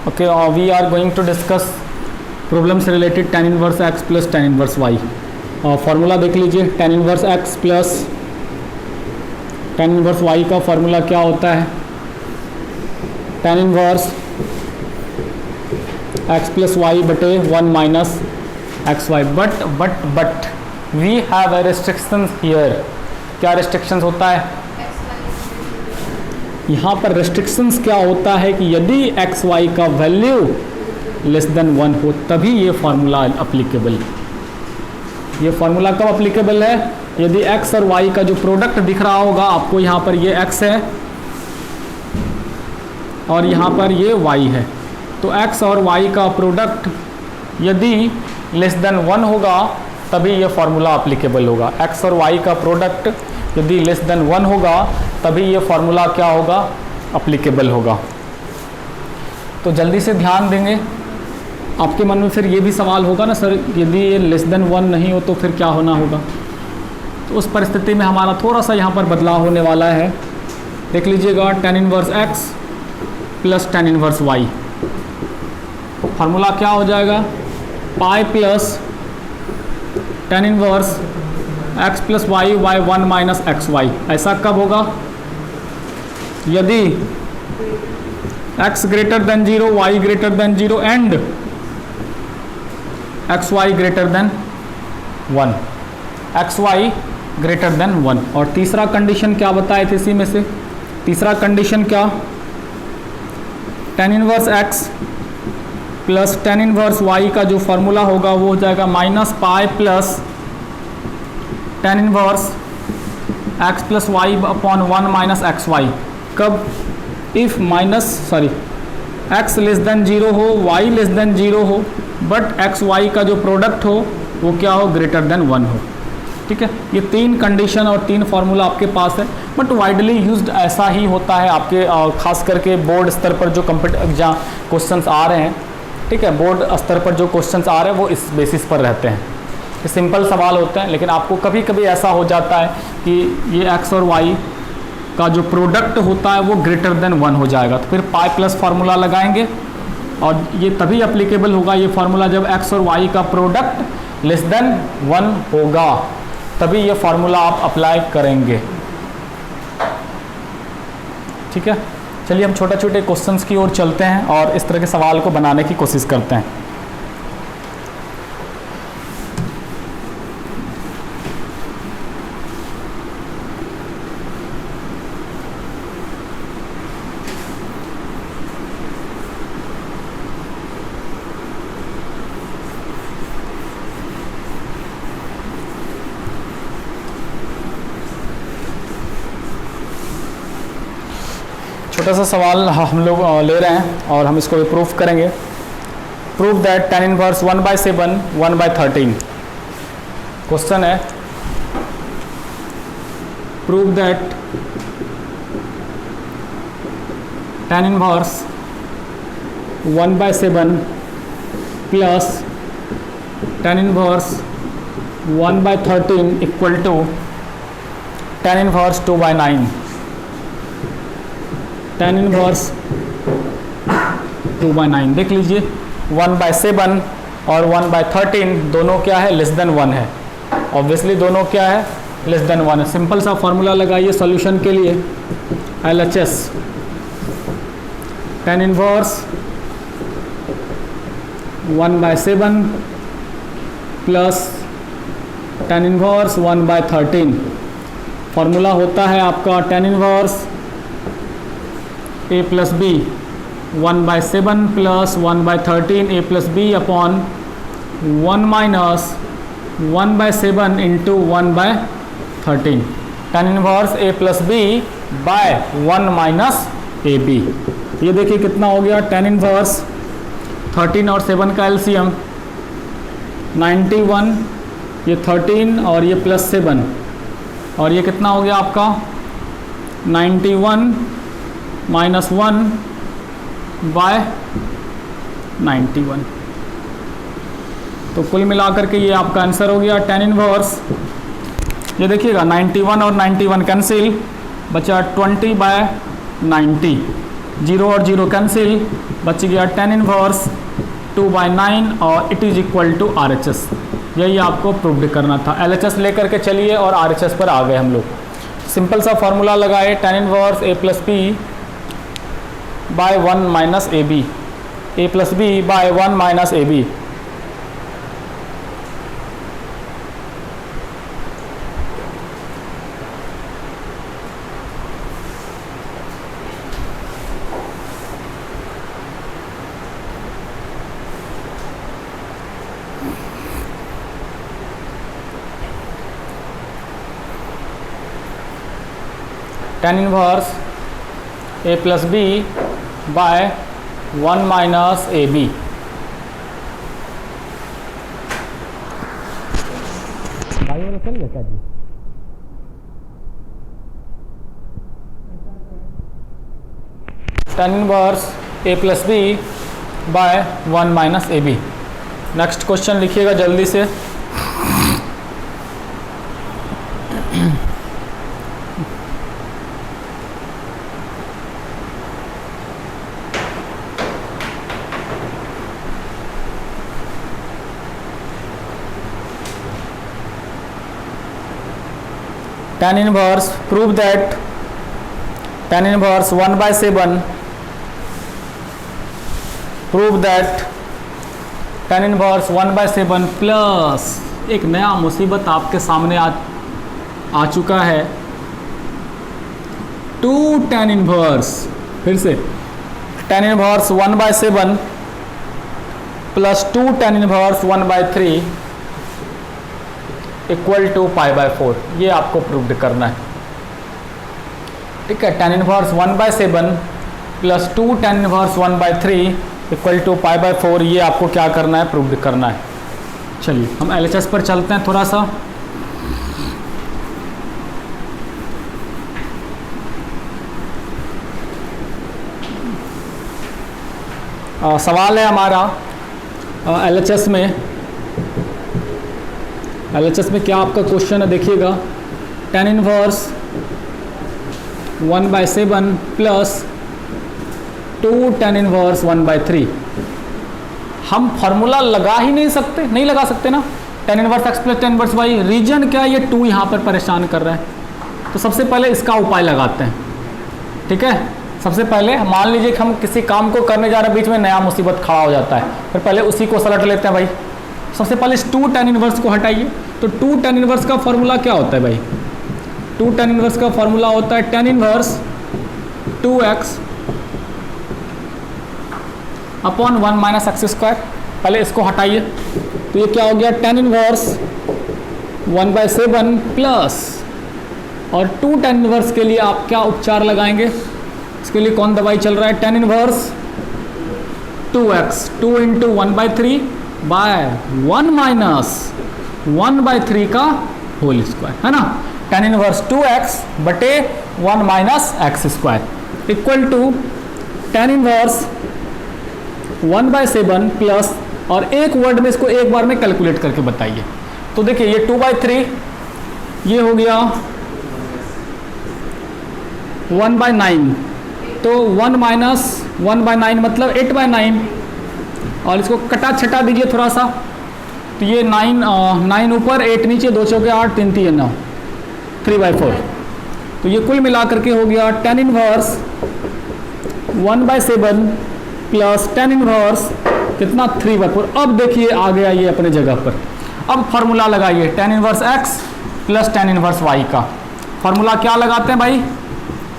Okay, we are going to discuss problems related tan inverse x plus tan inverse y. Formula देख लीजिए, tan inverse x plus tan inverse y का formula क्या होता है? tan inverse x plus Y बटे 1 minus X Y. But we have a restrictions here. क्या restrictions होता है यहाँ पर? रेस्ट्रिक्शंस क्या होता है कि यदि एक्स वाई का वैल्यू लेस देन 1 हो तभी ये फार्मूला अप्लीकेबल. ये फार्मूला कब अप्लीकेबल है? यदि एक्स और वाई का जो प्रोडक्ट दिख रहा होगा आपको, यहाँ पर ये एक्स है और यहाँ पर ये वाई है, तो एक्स और वाई का प्रोडक्ट यदि लेस देन 1 होगा तभी ये फार्मूला अप्लीकेबल होगा. एक्स और वाई का प्रोडक्ट यदि लेस देन 1 होगा तभी ये फार्मूला क्या होगा? अप्लीकेबल होगा. तो जल्दी से ध्यान देंगे. आपके मन में फिर ये भी सवाल होगा ना, सर यदि ये लेस देन 1 नहीं हो तो फिर क्या होना होगा? तो उस परिस्थिति में हमारा थोड़ा सा यहाँ पर बदलाव होने वाला है. देख लीजिएगा, tan inverse x plus tan inverse y. Formula क्या हो जाएगा? Pi plus tan inverse x plus Y by 1 minus X Y. ऐसा कब होगा? यदि x greater than 0, y greater than 0 and X Y greater than 1. X Y greater than 1. और तीसरा condition क्या बताए थे इसी में से? तीसरा कंडीशन क्या? tan inverse x plus tan inverse y का जो फॉर्मूला होगा वो हो जाएगा minus pi plus tan inverse x plus Y upon 1 minus X Y. कब? इफ x लेस देन 0 हो, y लेस देन 0 हो, बट एक्स वाई का जो प्रोडक्ट हो वो क्या हो? ग्रेटर देन 1 हो. ठीक है, ये 3 कंडीशन और 3 फार्मूला आपके पास है. बट वाइडली यूज्ड ऐसा ही होता है आपके खास करके बोर्ड स्तर पर जो जहाँ क्वेश्चंस आ रहे हैं. ठीक है, बोर्ड स्तर पर जो क्वेश्चंस आ रहे हैं वो इस बेसिस पर रहते हैं. ये सिंपल सवाल होते हैं, लेकिन आपको कभी कभी ऐसा हो जाता है कि ये एक्स और वाई का जो प्रोडक्ट होता है वो ग्रेटर देन 1 हो जाएगा, तो फिर पाई प्लस फार्मूला लगाएंगे और ये तभी अप्लीकेबल होगा ये फार्मूला जब एक्स और वाई का प्रोडक्ट लेस देन 1 होगा, तभी ये फार्मूला आप अप्लाई करेंगे. ठीक है, चलिए हम छोटे छोटे क्वेश्चंस की ओर चलते हैं और इस तरह के सवाल को बनाने की कोशिश करते हैं. छोटा सा सवाल हम लोग ले रहे हैं और हम इसको भी प्रूफ करेंगे. Proof that tan inverse 1/7 1/13. Question है, proof that tan inverse 1/7 plus tan inverse 1/13 equal to tan inverse 2/9. tan inverse 2/9. देख लीजिए, 1/7 और 1/13 दोनों क्या है? लेस देन 1 है. ऑब्वियसली दोनों क्या है? लेस देन 1 है. सिंपल सा फॉर्मूला लगाइए सॉल्यूशन के लिए. LHS tan inverse 1/7 plus tan inverse 1/13. Formula होता है आपका tan inverse a plus B 1/7 plus 1/13 a plus B upon 1 minus 1/7 into 1/13. tan inverse a plus B by 1 minus A B. ये देखिए कितना हो गया? tan इनवर्स 13 और 7 का एलसीएम 91, ये 13 और ये प्लस 7, और ये कितना हो गया आपका? 91 माइनस 1 बाय 91. तो कुल मिलाकर के ये आपका आंसर हो गया tan इनवर्स. ये देखिएगा 91 और 91 कैंसिल, बचा 20/90 जीरो और जीरो कैंसिल, बच गया tan इनवर्स 2/9 और it is equal to RHS। यही आपको प्रूव करना था। LHS लेकर के चलिए और RHS पर आ गए हम लोग। सिंपल सा फॉर्मूला लगाए, tan inverse A plus B by 1 minus AB, A plus B by 1 minus AB। tan inverse A plus B by 1 minus AB। भाई वाला चल गया क्या जी? tan inverse A plus B by 1 minus AB। Next question लिखिएगा जल्दी से। tan inverse prove that tan inverse 1/7 prove that tan inverse 1/7 plus एक नया मुसीबत आपके सामने आ चुका है, 2 tan इनवर्स। फिर से tan inverse 1/7 plus 2 tan inverse 1/3 equal to π/4। ये आपको प्रूव करना है, ठीक है। tan inverse 1/7 plus 2 tan inverse 1/3 equal to π/4, ये आपको क्या करना है, प्रूव करना है। चलिए हम LHS पर चलते हैं थोड़ा सा। सवाल है हमारा LHS में क्या आपका क्वेश्चन है, देखिएगा। tan inverse 1/7 plus 2 tan inverse 1/3। हम फॉर्मूला लगा ही नहीं लगा सकते ना। tan inverse x plus tan inverse y, reason क्या है, ये 2 यहाँ पर परेशान कर रहा है। तो सबसे पहले इसका उपाय लगाते हैं, ठीक है। सबसे पहले मान लीजिए कि हम किसी काम को करने जा रहे हैं, बीच में नया मुसीबत खड़ा हो जाता है, फिर पहले उसी को सलट लेते हैं भाई। सबसे पहले इस 2 tan इनवर्स को हटाइए। तो 2 tan इनवर्स का फॉर्मूला क्या होता है भाई? 2 tan इनवर्स का फॉर्मूला होता है tan inverse 2x upon 1 minus X square. पहले इसको हटाइए, तो ये क्या हो गया, tan इनवर्स 1/7 प्लस, और 2 tan इनवर्स के लिए आप क्या उपचार लगाएंगे, इसके लिए कौन दवाई चल रहा है, tan inverse 2x 2 into 1/3 by 1 minus 1/3 का होल स्क्वायर, है ना। tan इनवर्स 2x बटे 1 minus X square equal to tan inverse 1/7 plus, और एक वर्ड में इसको एक बार में कैलकुलेट करके बताइए। तो देखिए ये 2/3, ये हो गया 1/9, तो 1 माइनस 1/9 मतलब 8/9, और इसको कटा छटा दीजिए थोड़ा सा। तो ये 9 ऊपर 8 नीचे, 2 चौके 8 3 3 9 3/4। तो ये कुल मिला करके हो गया tan inverse 1/7 plus tan inverse कितना 3/4। अब देखिए आ गया ये अपने जगह पर। अब फॉर्मूला लगाइए tan inverse x plus tan inverse y का। फॉर्मूला क्या लगाते हैं भाई,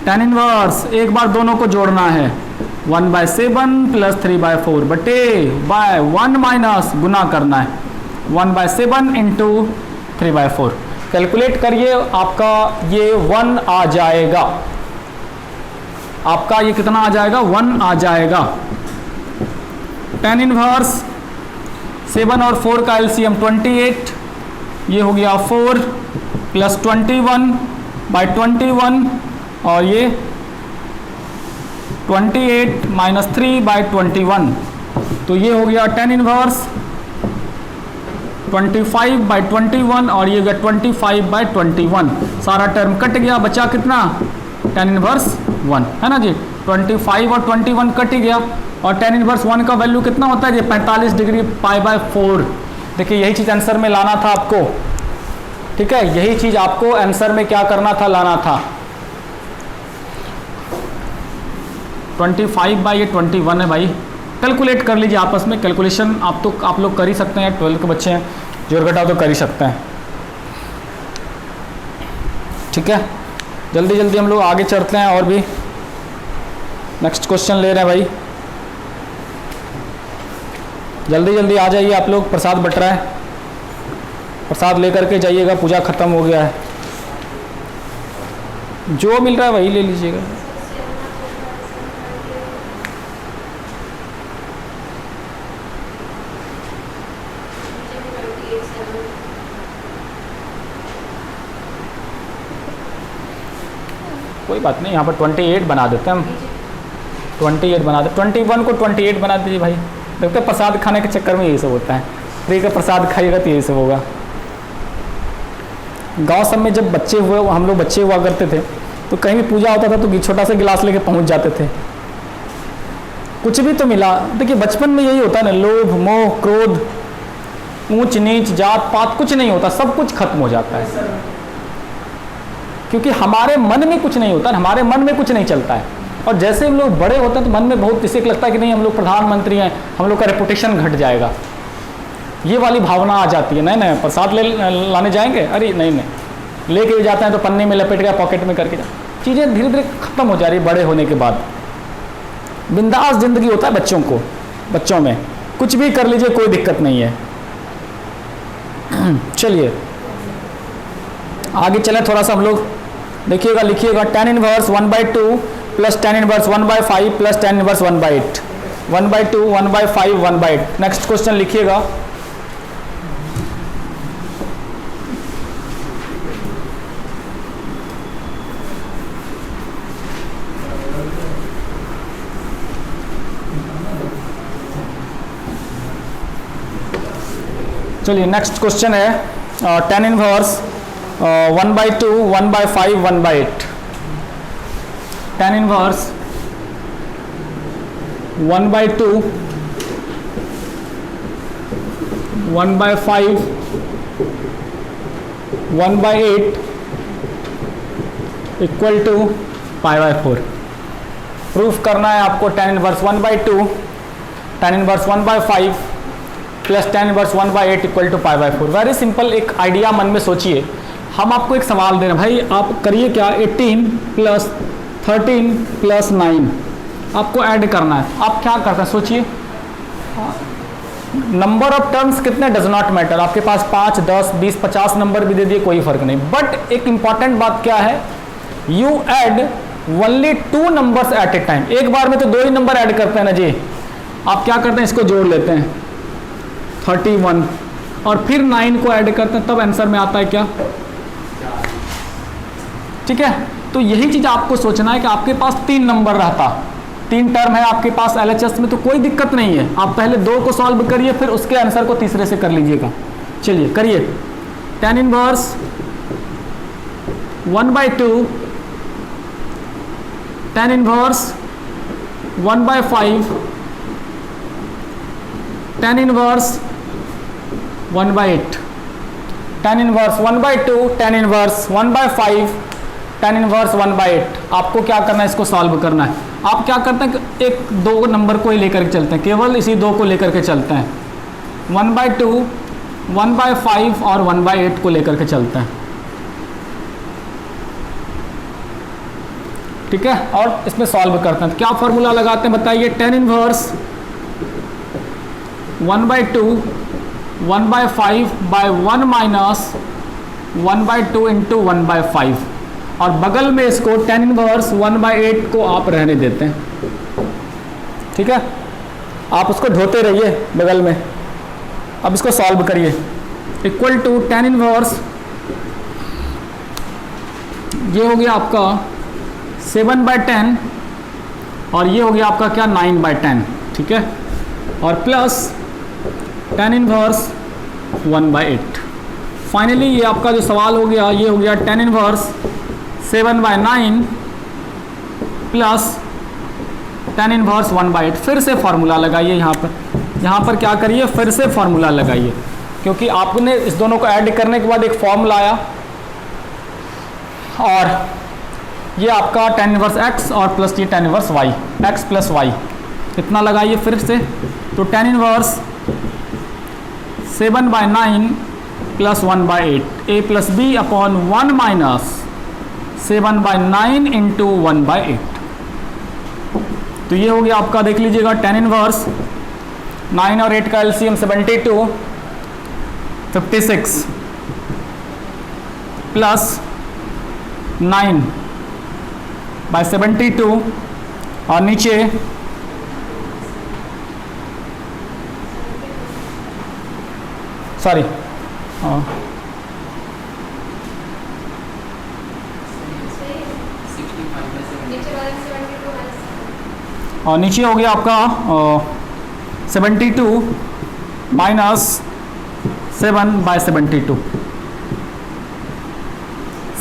tan इनवर्स एक बार दोनों को जोड़ना है, 1/7 प्लस 3/4 बटे बाय 1 माइनस गुना करना है 1/7 इंटू 3/4। कैलकुलेट करिए, आपका ये 1 आ जाएगा, आपका ये कितना आ जाएगा, 1 आ जाएगा। tan इनवर्स 7 और 4 का LCM 28, ये हो गया 4 प्लस 21/21, और ये 28 माइनस 3/21, तो ये हो गया tan इनवर्स 25/21, और ये हो गया 25/21। सारा टर्म कट गया, बचा कितना, tan इनवर्स 1, है ना जी। 25 और 21 कट ही गया, और tan इनवर्स 1 का वैल्यू कितना होता है? ये 45 डिग्री π/4। देखिए यही चीज़ आंसर में लाना था आपको, ठीक है, यही चीज़ आपको आंसर में क्या करना था, लाना था। 25/21 है भाई, कैलकुलेट कर लीजिए आपस में, कैलकुलेशन आप लोग कर ही सकते हैं, 12 के बच्चे हैं, जोड़ घटाव तो कर ही सकते हैं, ठीक है। जल्दी जल्दी हम लोग आगे चलते हैं, और भी नेक्स्ट क्वेश्चन ले रहे हैं भाई, जल्दी जल्दी आ जाइए आप लोग, प्रसाद बट रहा है, प्रसाद लेकर के जाइएगा, पूजा खत्म हो गया है, जो मिल रहा है वही ले लीजिएगा। कोई बात नहीं, यहाँ पर 28 बना देते हैं हम, 28 बना दे, 21 को 28 बना दीजिए भाई। देखते हैं प्रसाद खाने के चक्कर में यही सब होता है, फ्री का प्रसाद खाइएगा तो यही सब होगा। गांव सब में जब बच्चे हुए, हम लोग बच्चे हुआ करते थे, तो कहीं भी पूजा होता था तो छोटा सा गिलास लेके पहुंच जाते थे, कुछ भी तो मिला। देखिए बचपन में यही होता है ना, लोभ मोह क्रोध ऊंच नीच जात पात कुछ नहीं होता, सब कुछ खत्म हो जाता है, क्योंकि हमारे मन में कुछ नहीं होता, हमारे मन में कुछ नहीं चलता है। और जैसे हम लोग बड़े होते हैं तो मन में बहुत किसी को लगता है कि नहीं हम लोग प्रधानमंत्री हैं, हम लोग का रेपुटेशन घट जाएगा, ये वाली भावना आ जाती है। नहीं नहीं प्रसाद लाने जाएंगे, अरे नहीं नहीं, लेके भी जाते हैं तो पन्नी में लपेट के पॉकेट में करके चीज़ें धीरे धीरे खत्म हो जा रही है बड़े होने के बाद। बिंदास जिंदगी होता है बच्चों में कुछ भी कर लीजिए, कोई दिक्कत नहीं है। चलिए आगे चलें थोड़ा सा हम लोग, देखिएगा लिखिएगा, tan inverse 1/2 plus tan inverse 1/5 plus tan inverse 1/8, 1/2 1/5 1/8। Next question लिखिएगा, चलिए नेक्स्ट क्वेश्चन है tan inverse 1/2 1/5 1/8। tan inverse 1/2 1/5 1/8 equal to π/4। Proof करना है आपको tan inverse 1/2 tan inverse 1/5 plus tan inverse 1/8 equal to π/4। Very simple, एक आइडिया मन में सोचिए, हम आपको एक सवाल दे रहे हैं भाई, आप करिए क्या, 18 प्लस 13 प्लस 9 आपको ऐड करना है। आप क्या करते हैं सोचिए, नंबर ऑफ टर्म्स कितने डज नॉट मैटर, आपके पास 5 10 20 50 नंबर भी दे दिए कोई फर्क नहीं, बट एक इंपॉर्टेंट बात क्या है, you add only 2 numbers at a time. एक बार में तो 2 ही नंबर ऐड करते हैं ना जी, आप क्या करते हैं, इसको जोड़ लेते हैं 31 और फिर 9 को ऐड करते हैं, तब आंसर में आता है क्या, ठीक है। तो यही चीज आपको सोचना है कि आपके पास 3 नंबर रहता, 3 टर्म है आपके पास LHS में, तो कोई दिक्कत नहीं है, आप पहले 2 को सॉल्व करिए, फिर उसके आंसर को तीसरे से कर लीजिएगा। चलिए करिए, tan inverse 1/2 tan inverse 1/5 tan inverse 1/8, tan inverse 1/2 tan inverse 1/5 tan inverse 1/8। आपको क्या करना है, इसको सॉल्व करना है। आप क्या करते हैं, एक 2 नंबर को ही लेकर के चलते हैं, केवल इसी 2 को लेकर के चलते हैं, 1/2 1/5 और 1/8 को लेकर के चलते हैं, ठीक है, और इसमें सॉल्व करते हैं। क्या फॉर्मूला लगाते हैं बताइए, tan इनवर्स 1/2 1/5/1 माइनस 1/2 इंटू 1/5, और बगल में इसको tan इनवर्स 1/8 को आप रहने देते हैं, ठीक है, आप उसको ढोते रहिए बगल में। अब इसको सॉल्व करिए, इक्वल टू tan इनवर्स, ये हो गया आपका 7/10 और ये हो गया आपका क्या 9/10, ठीक है, और प्लस tan इनवर्स 1/8। फाइनली ये आपका जो सवाल हो गया, ये हो गया tan inverse 7/9 plus tan inverse 1/8। फिर से फार्मूला लगाइए यहाँ पर क्या करिए, फिर से फार्मूला लगाइए, क्योंकि आपने इस दोनों को ऐड करने के बाद एक फार्मूला आया और ये आपका tan इनवर्स x और प्लस ये tan inverse y, x plus y इतना लगाइए फिर से। तो tan inverse 7/9 plus 1/8 a plus B upon 1 minus 7/9 into 1/8। तो ये हो गया आपका, देख लीजिएगा, tan इनवर्स 9 और 8 का एलसीएम 72, 56 प्लस 9/72 और नीचे सॉरी और नीचे हो गया आपका 72 माइनस 7/72,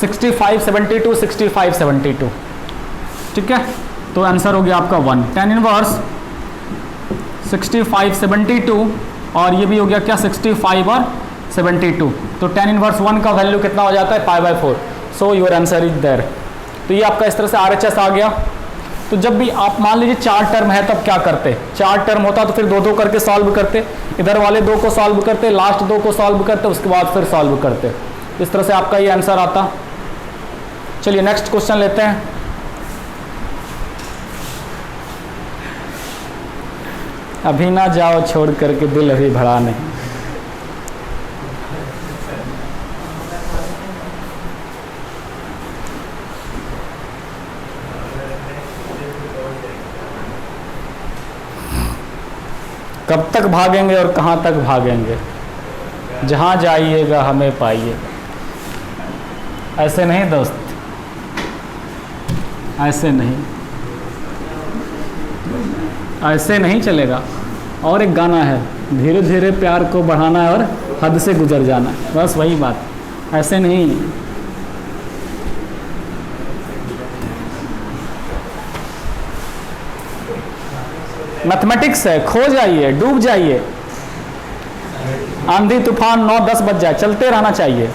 65/72, 65/72। ठीक है, तो आंसर हो गया आपका 1। tan इनवर्स 65/72 और ये भी हो गया क्या, 65 और 72। तो tan इनवर्स 1 का वैल्यू कितना हो जाता है, π/4। So your answer is there. तो ये आपका इस तरह से RHS आ गया। तो जब भी आप मान लीजिए 4 टर्म है तब क्या करते, 4 टर्म होता तो फिर 2-2 करके सॉल्व करते, इधर वाले 2 को सॉल्व करते, लास्ट 2 को सॉल्व करते, उसके बाद फिर सॉल्व करते। इस तरह से आपका ये आंसर आता। चलिए नेक्स्ट क्वेश्चन लेते हैं। अभी ना जाओ छोड़ करके, दिल अभी भरा नहीं। कब तक भागेंगे और कहाँ तक भागेंगे, जहाँ जाइएगा हमें पाइए। ऐसे नहीं दोस्त, ऐसे नहीं, ऐसे नहीं चलेगा। और एक गाना है, धीरे धीरे प्यार को बढ़ाना है और हद से गुजर जाना है, बस वही बात। ऐसे नहीं। मैथमेटिक्स है, खो जाइए, डूब जाइए। आंधी तूफान 9-10 बज जाए, चलते रहना चाहिए।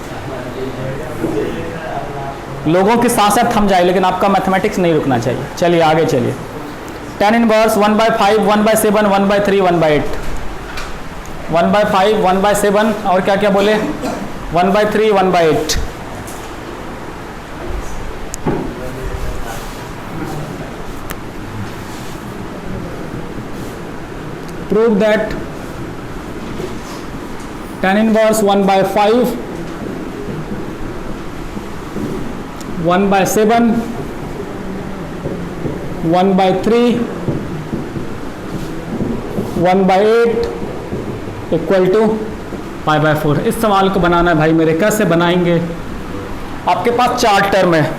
लोगों की सांसें थम जाए, लेकिन आपका मैथमेटिक्स नहीं रुकना चाहिए। चलिए आगे चलिए। tan इनवर्स 1/5, 1/7, 1/3, 1/8, 1/5, 1/7 और क्या क्या बोले, 1/3, 1/8। Prove that tan inverse 1/5, 1/7, 1/3, 1/8 equal to π/4। इस सवाल को बनाना है भाई मेरे। कैसे बनाएंगे, आपके पास 4 टर्म है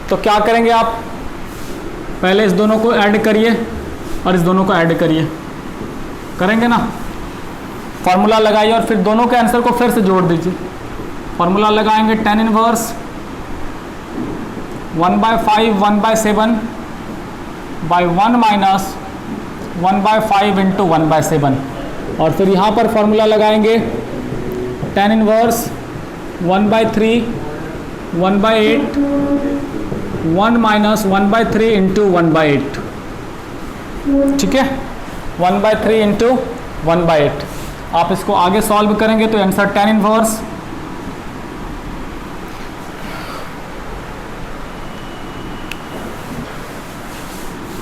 तो क्या करेंगे आप, पहले इस दोनों को ऐड करिए और इस दोनों को ऐड करिए, करेंगे ना। फार्मूला लगाइए और फिर दोनों के आंसर को फिर से जोड़ दीजिए। फार्मूला लगाएंगे tan inverse 1/5, 1/7 by 1 minus 1/5 into 1/7 और फिर यहाँ पर फार्मूला लगाएंगे tan इनवर्स 1/3, 1/8, 1 माइनस 1/3 इंटू 1/8। ठीक है, 1/3 इंटू 1/8। आप इसको आगे सॉल्व करेंगे तो आंसर tan इनवर्स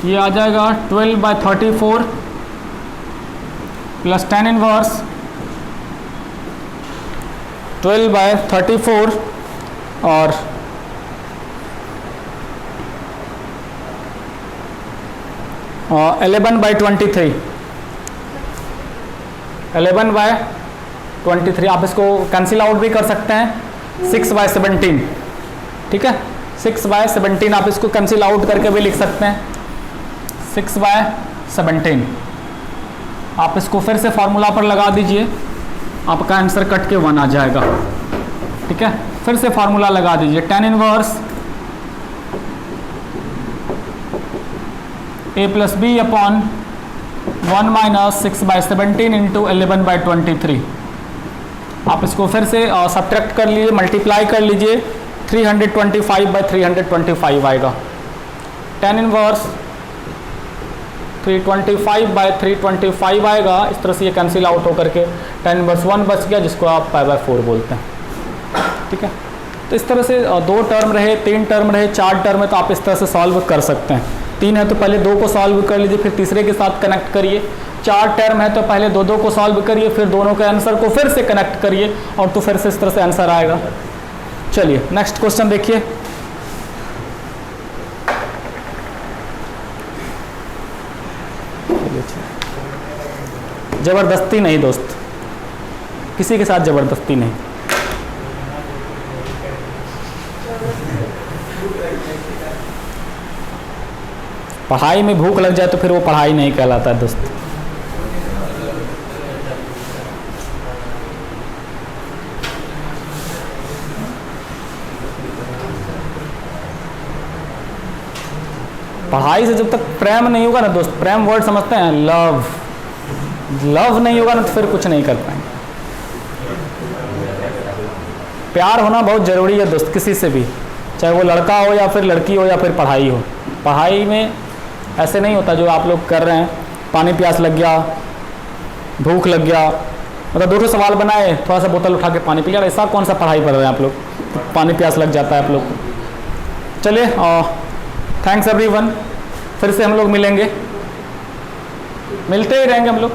ये आ जाएगा 12/34 प्लस tan इनवर्स 12/34 और 11/23, 11/23। आप इसको कैंसिल आउट भी कर सकते हैं 6/17। ठीक है, 6/17 आप इसको कैंसिल आउट करके भी लिख सकते हैं 6/17। आप इसको फिर से फॉर्मूला पर लगा दीजिए, आपका आंसर कट के 1 आ जाएगा। ठीक है, फिर से फार्मूला लगा दीजिए tan inverse A plus B upon 1 minus 6/17 into 11/23। आप इसको फिर से सब्ट्रैक्ट कर लीजिए, मल्टीप्लाई कर लीजिए, 325/325 आएगा। tan इनवर्स 325/325 आएगा। इस तरह से ये कैंसिल आउट होकर के tan इनवर्स 1 बच गया, जिसको आप π/4 बोलते हैं। ठीक है, तो इस तरह से 2 टर्म रहे, 3 टर्म रहे, 4 टर्म है, तो आप इस तरह से सॉल्व कर सकते हैं। 3 है तो पहले 2 को सॉल्व कर लीजिए, फिर तीसरे के साथ कनेक्ट करिए। 4 टर्म है तो पहले 2 को सॉल्व करिए, फिर दोनों के आंसर को फिर से कनेक्ट करिए, और तो फिर से इस तरह से आंसर आएगा। चलिए नेक्स्ट क्वेश्चन देखिए। जबरदस्ती नहीं दोस्त, किसी के साथ जबरदस्ती नहीं। पढ़ाई में भूख लग जाए तो फिर वो पढ़ाई नहीं कहलाता है दोस्त। पढ़ाई से जब तक प्रेम नहीं होगा ना दोस्त, प्रेम वर्ड समझते हैं, लव, लव नहीं होगा ना तो फिर कुछ नहीं कर पाएंगे। प्यार होना बहुत ज़रूरी है दोस्त, किसी से भी, चाहे वो लड़का हो या फिर लड़की हो या फिर पढ़ाई हो। पढ़ाई में ऐसे नहीं होता जो आप लोग कर रहे हैं, पानी प्यास लग गया, भूख लग गया, मतलब 2 सवाल बनाए, थोड़ा सा बोतल उठा के पानी पी लिया, ऐसा कौन सा पढ़ाई कर रहे हैं आप लोग, पानी प्यास लग जाता है आप लोग को। चलिए थैंक्स एवरीवन, फिर से हम लोग मिलेंगे, मिलते ही रहेंगे हम लोग।